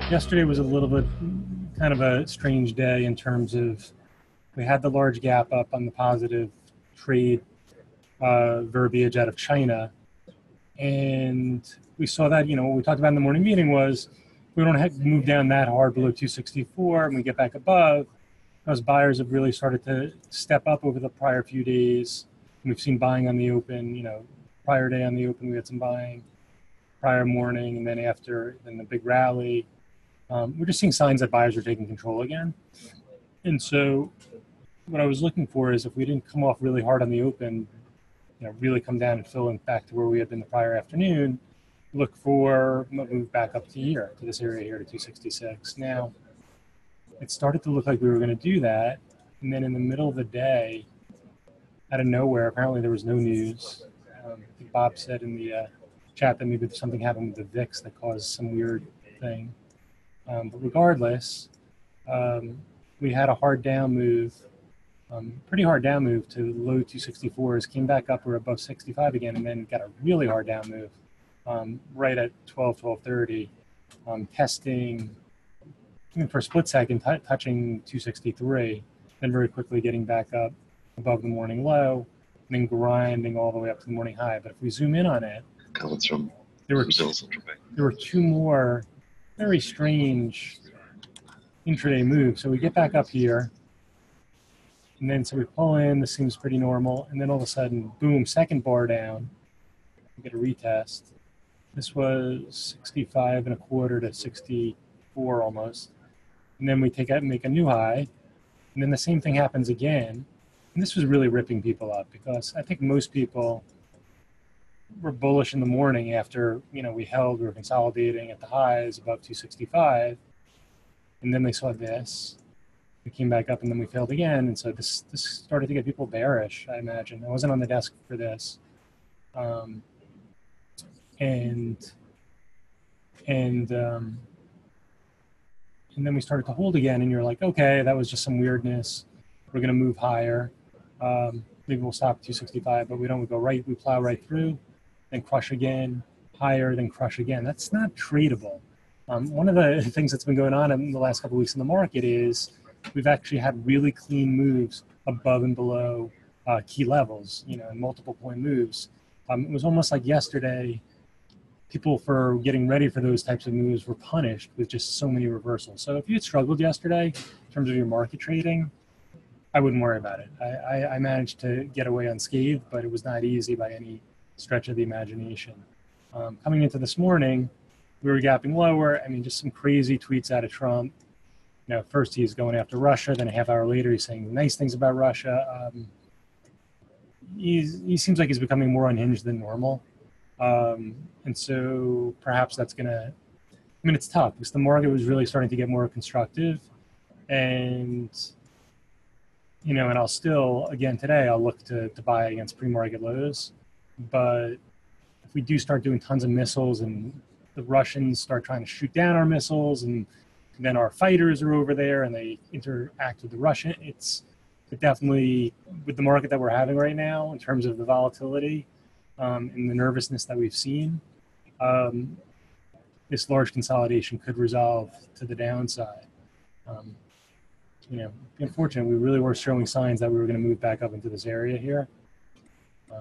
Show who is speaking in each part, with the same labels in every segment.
Speaker 1: Yesterday was a little bit kind of a strange day in terms of we had the large gap up on the positive trade verbiage out of China. And we saw that, what we talked about in the morning meeting was we don't have to move down that hard below 264 and we get back above. Those buyers have really started to step up over the prior few days. And we've seen buying on the open, prior day on the open, we had some buying prior morning, and then the big rally. We're just seeing signs that buyers are taking control again. And so what I was looking for is if we didn't come off really hard on the open, really come down and fill in back to where we had been the prior afternoon, look for a move back up to here, to this area here to 266. Now, it started to look like we were going to do that. And then in the middle of the day, out of nowhere, apparently there was no news. I think Bob said in the chat that maybe something happened with the VIX that caused some weird thing. But regardless, we had a hard down move, pretty hard down move to low 264s, came back up, we're above 65 again, and then got a really hard down move right at 12:30, testing for a split second, touching 263, then very quickly getting back up above the morning low, and then grinding all the way up to the morning high. But if we zoom in on it, there were two more very strange intraday moves. So we get back up here, and then so we pull in, this seems pretty normal, and then all of a sudden, boom, second bar down, we get a retest. This was 65 and a quarter to 64 almost. And then we make a new high, and then the same thing happens again. And this was really ripping people up because I think most people were bullish in the morning after, we were consolidating at the highs above 265. And then they saw this. We came back up and then we failed again. And so this started to get people bearish, I imagine. I wasn't on the desk for this. And then we started to hold again, and you're like, okay, that was just some weirdness. We're going to move higher. Maybe we'll stop at 265, but we don't. We go right, we plow right through, then crush again, higher, then crush again. That's not tradable. One of the things that's been going on in the last couple of weeks in the market is we've actually had really clean moves above and below key levels, and multiple point moves. It was almost like yesterday, people for getting ready for those types of moves were punished with just so many reversals. So if you had struggled yesterday in terms of your market trading, I wouldn't worry about it. I managed to get away unscathed, but it was not easy by any stretch of the imagination. Coming into this morning, we were gapping lower. I mean, just some crazy tweets out of Trump. First he's going after Russia, then a half hour later he's saying nice things about Russia. He seems like he's becoming more unhinged than normal. And so perhaps that's it's tough because the market was really starting to get more constructive, and and I'll still, again today, I'll look to buy against pre-market lows. But if we do start doing tons of missiles and the Russians start trying to shoot down our missiles, and then our fighters are over there and they interact with the Russian, it definitely, with the market that we're having right now in terms of the volatility and the nervousness that we've seen, this large consolidation could resolve to the downside. Unfortunately, we really were showing signs that we were going to move back up into this area here.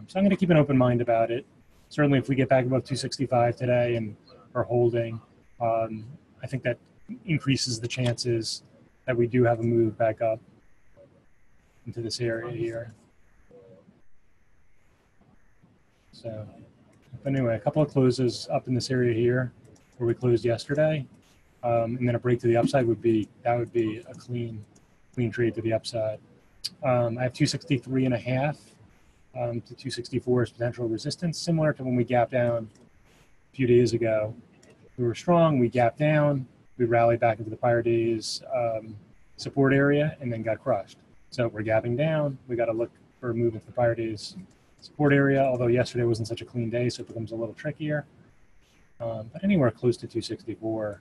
Speaker 1: So I'm going to keep an open mind about it. Certainly, if we get back above 265 today and are holding, I think that increases the chances that we do have a move back up into this area here. So, but anyway, a couple of closes up in this area here where we closed yesterday, and then a break to the upside would be a clean trade to the upside. I have 263 and a half to 264 as potential resistance, similar to when we gapped down a few days ago. We were strong, we gapped down, we rallied back into the prior days support area, and then got crushed. So we're gapping down, we got to look for a move into the prior days support area, although yesterday wasn't such a clean day, so it becomes a little trickier. But anywhere close to 264,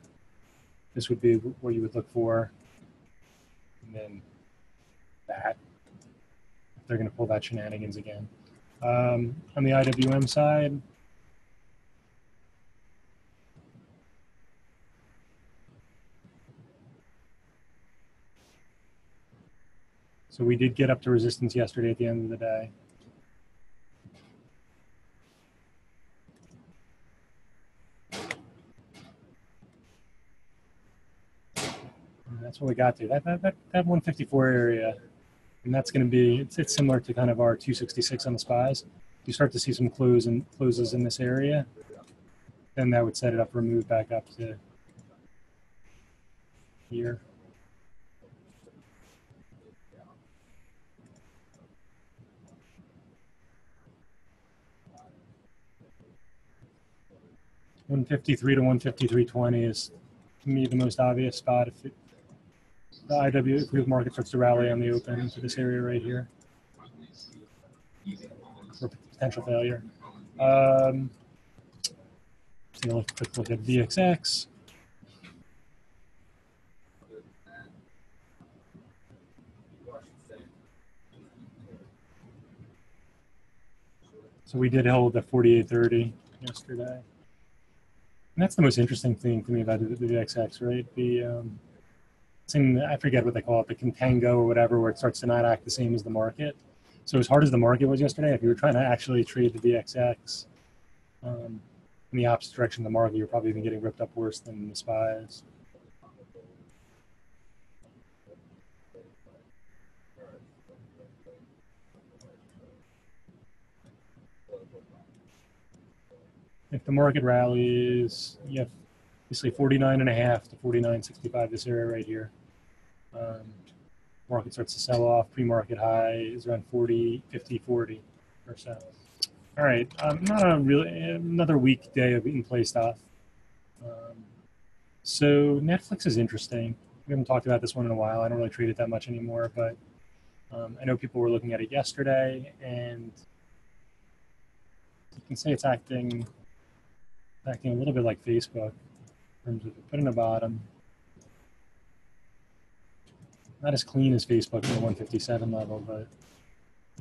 Speaker 1: this would be what you would look for. And then that, if they're going to pull that shenanigans again. On the IWM side, So we did get up to resistance yesterday at the end of the day. And that's what we got to. That 154 area, and that's going to be, it's similar to kind of our 266 on the SPYs. You start to see some closes in this area, then that would set it up for a move back up to here. $153 to 153.20 is, to me, the most obvious spot if the IW market starts to rally on the open to this area right here for potential failure. Take a quick look at VXX. So we did hold at 48.30 yesterday. And that's the most interesting thing to me about the VXX, right? I forget what they call it, the contango or whatever, where it starts to not act the same as the market. So as hard as the market was yesterday, if you were trying to actually trade the VXX in the opposite direction of the market, you're probably even getting ripped up worse than the SPYs. If the market rallies, you have basically 49.5 to 49.65, this area right here. Market starts to sell off. Pre-market high is around 40 or so. All right, not a really another weak day of in-play stuff. So Netflix is interesting. We haven't talked about this one in a while. I don't really trade it that much anymore, but I know people were looking at it yesterday, and you can say it's acting a little bit like Facebook in terms of putting a bottom. Not as clean as Facebook at the 157 level, but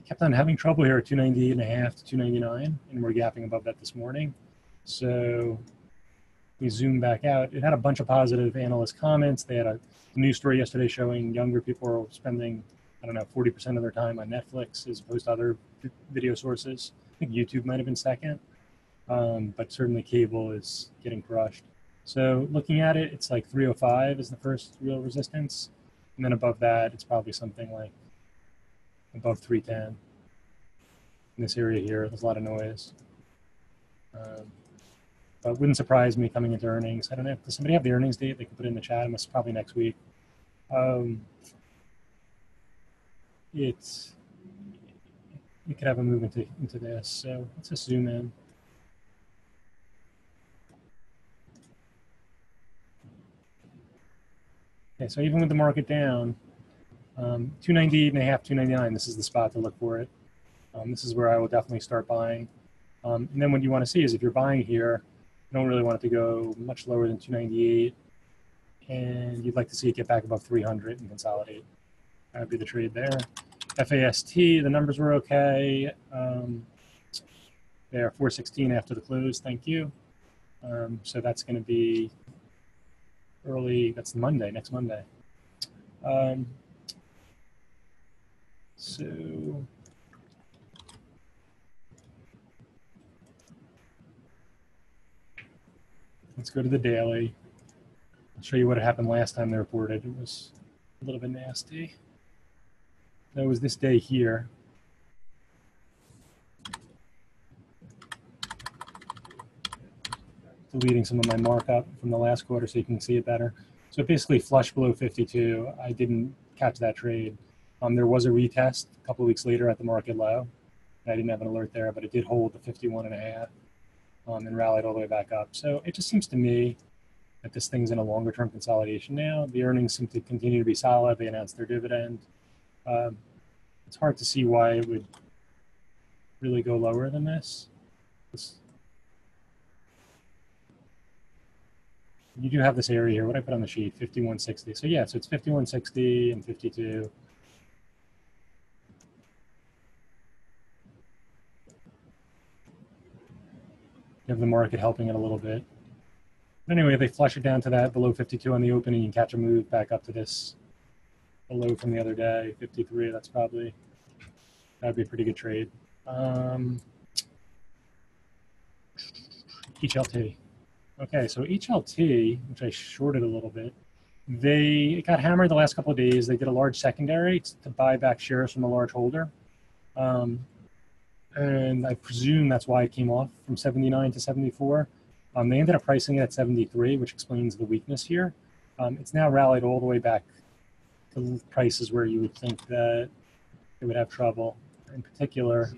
Speaker 1: kept on having trouble here at 298.5 to 299, and we're gapping above that this morning. So we zoom back out. It had a bunch of positive analyst comments. They had a news story yesterday showing younger people are spending, I don't know, 40% of their time on Netflix as opposed to other video sources. I think YouTube might have been second, but certainly cable is getting crushed. So looking at it, it's like 305 is the first real resistance. And then above that, it's probably something like above 310. In this area here, there's a lot of noise. But it wouldn't surprise me coming into earnings. I don't know, does somebody have the earnings date? They can put it in the chat. It's probably next week. You could have a move into this. So let's just zoom in. Okay, so even with the market down, 298.5, 299, this is the spot to look for it. This is where I will definitely start buying. And then what you want to see is if you're buying here, you don't really want it to go much lower than 298, and you'd like to see it get back above 300 and consolidate. That would be the trade there. FAST, the numbers were okay. They are 416 after the close, thank you. So that's going to be early, that's Monday, next Monday. So let's go to the daily. I'll show you what happened last time they reported. It was a little bit nasty. That was this day here. Deleting some of my markup from the last quarter so you can see it better. So it basically flushed below 52. I didn't catch that trade. There was a retest a couple of weeks later at the market low. I didn't have an alert there, but it did hold the 51.5 and rallied all the way back up. So it just seems to me that this thing's in a longer term consolidation now. The earnings seem to continue to be solid. They announced their dividend. It's hard to see why it would really go lower than this. You do have this area here. What did I put on the sheet? 5160. So yeah, so it's 5160 and 52. You have the market helping it a little bit. But anyway, they flush it down to that below 52 on the open, and you can catch a move back up to this the low from the other day, 53. That'd be a pretty good trade. HLT. Okay, so HLT, which I shorted a little bit, it got hammered the last couple of days. They did a large secondary to buy back shares from a large holder. And I presume that's why it came off from 79 to 74. They ended up pricing it at 73, which explains the weakness here. It's now rallied all the way back to prices where you would think that it would have trouble. In particular,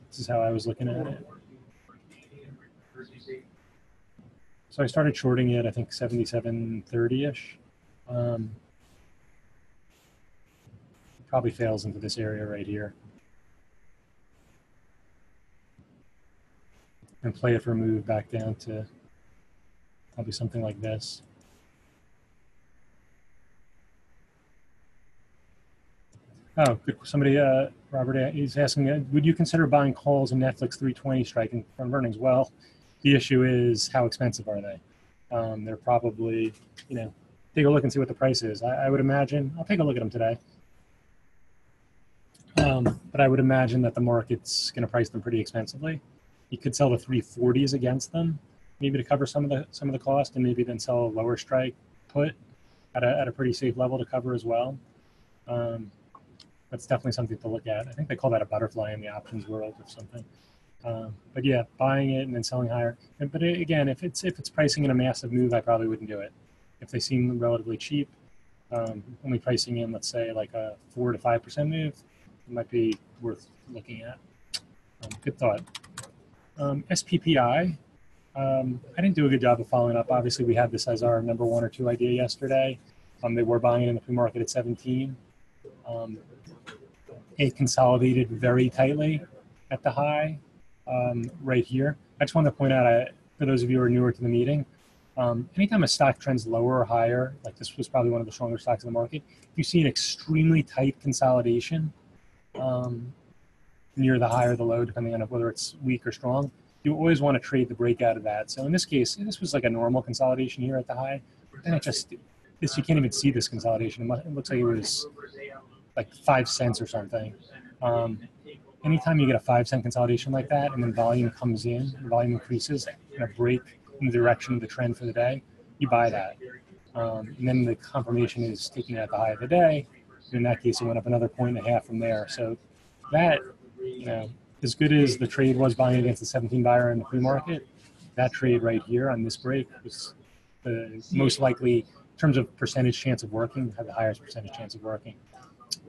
Speaker 1: this is how I was looking at it. So I started shorting it, I think 77.30-ish. Probably fails into this area right here. And play it for a move back down to probably something like this. Oh, good. Somebody, Robert, is asking, would you consider buying calls in Netflix 320 striking from earnings? Well, the issue is how expensive are they? They're probably, take a look and see what the price is. I would imagine, I'll take a look at them today. But I would imagine that the market's going to price them pretty expensively. You could sell the 340s against them, maybe to cover some of the cost, and maybe then sell a lower strike put at a pretty safe level to cover as well. That's definitely something to look at. I think they call that a butterfly in the options world or something. But yeah, buying it and then selling higher. But again, if it's pricing in a massive move, I probably wouldn't do it. If they seem relatively cheap, only pricing in, let's say, like a 4 to 5% move, it might be worth looking at. Good thought. SPPI, I didn't do a good job of following up. Obviously, we had this as our number 1 or 2 idea yesterday. They were buying it in the pre-market at 17. It consolidated very tightly at the high right here. I just wanted to point out, for those of you who are newer to the meeting, anytime a stock trends lower or higher, like this was probably one of the stronger stocks in the market, if you see an extremely tight consolidation near the high or the low, depending on whether it's weak or strong, you always want to trade the breakout of that. So in this case, this was like a normal consolidation here at the high. And you can't even see this consolidation. It looks like it was like 5 cents or something. Anytime you get a 5-cent consolidation like that and then volume comes in, the volume increases and a break in the direction of the trend for the day, you buy that. And then the confirmation is taking it at the high of the day. In that case, it went up another 1.5 from there. So that, as good as the trade was buying against the 17 buyer in the pre-market, that trade right here on this break was the most likely, in terms of percentage chance of working, had the highest percentage chance of working.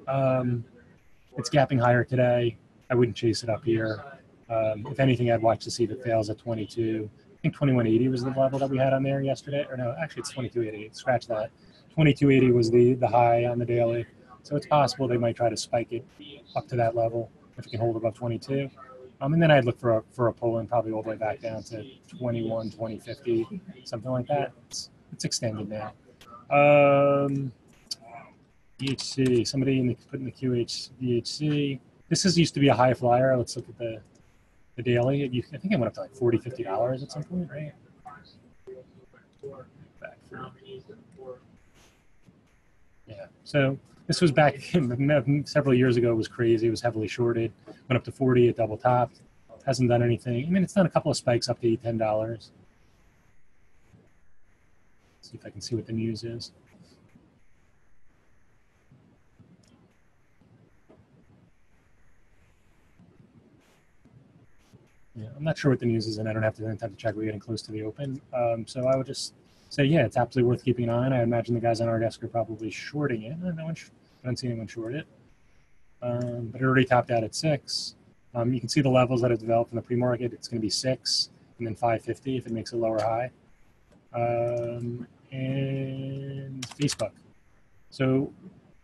Speaker 1: It's gapping higher today. I wouldn't chase it up here. If anything, I'd watch to see if it fails at 22. I think 2180 was the level that we had on there yesterday. Or no, actually it's 2280. Scratch that. 2280 was the high on the daily. So it's possible they might try to spike it up to that level if it can hold above 22. And then I'd look for a pull in probably all the way back down to 21, 2050, something like that. It's extended now. VHC, somebody put in the QH VHC. This used to be a high flyer. Let's look at the daily. I think it went up to like $40, $50 at some point, right? Back through. Yeah. So this was back several years ago. It was crazy. It was heavily shorted. Went up to 40. It double topped. Hasn't done anything. I mean, it's done a couple of spikes up to $10. See if I can see what the news is. Yeah, I'm not sure what the news is, and I don't have to check. We're getting close to the open. So I would just say, yeah, it's absolutely worth keeping an eye on. I imagine the guys on our desk are probably shorting it. I don't see anyone short it. But it already topped out at 6. You can see the levels that have developed in the pre-market. It's going to be 6 and then 550 if it makes a lower high. And Facebook. So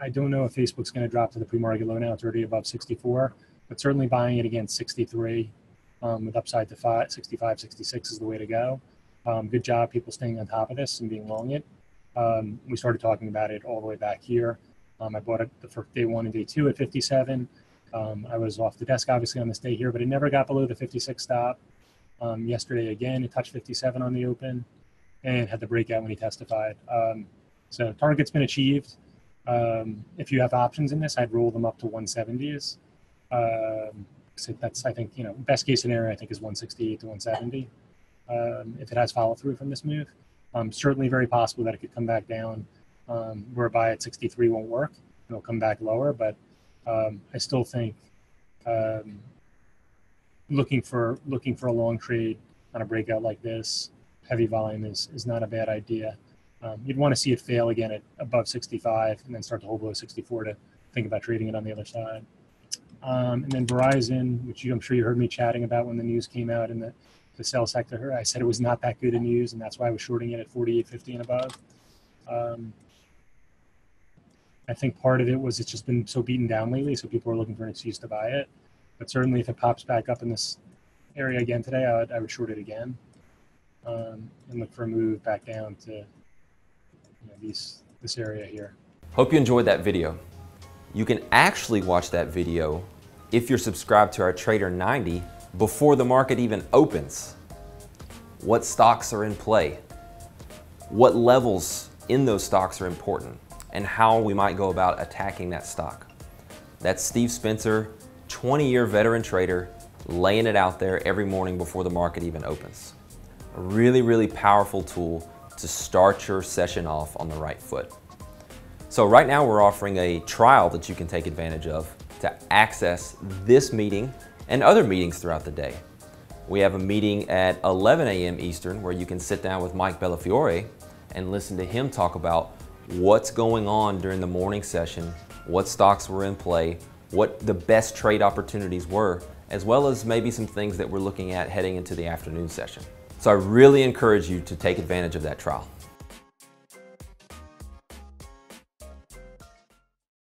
Speaker 1: I don't know if Facebook's going to drop to the pre-market low now. It's already above 64, but certainly buying it against 63 with upside to 65, 66 is the way to go. Good job people staying on top of this and being long it. We started talking about it all the way back here. I bought it for day 1 and day 2 at 57. I was off the desk obviously on this day here, but it never got below the 56 stop. Yesterday again, it touched 57 on the open. and had the breakout when he testified. So target's been achieved. If you have options in this, I'd roll them up to 170s. So that's, I think, best case scenario, I think, is 168 to 170. If it has follow through from this move, certainly very possible that it could come back down, whereby at 63 won't work. It'll come back lower, but I still think looking for a long trade on a breakout like this, heavy volume is not a bad idea. You'd want to see it fail again at above 65 and then start to hold below 64 to think about trading it on the other side. And then Verizon, which I'm sure you heard me chatting about when the news came out in the cell sector. I said it was not that good of news, and that's why I was shorting it at 48.50 and above. I think part of it was it's just been so beaten down lately, so people are looking for an excuse to buy it. But certainly if it pops back up in this area again today, I would short it again, and look for a move back down to this area here.
Speaker 2: Hope you enjoyed that video. You can actually watch that video if you're subscribed to our Trader 90 before the market even opens. What stocks are in play? What levels in those stocks are important? And how we might go about attacking that stock. That's Steve Spencer, 20-year veteran trader, laying it out there every morning before the market even opens. A really, really powerful tool to start your session off on the right foot. So right now we're offering a trial that you can take advantage of to access this meeting and other meetings throughout the day. We have a meeting at 11 a.m. Eastern where you can sit down with Mike Bellafiore and listen to him talk about what's going on during the morning session, what stocks were in play, what the best trade opportunities were, as well as maybe some things that we're looking at heading into the afternoon session. So I really encourage you to take advantage of that trial.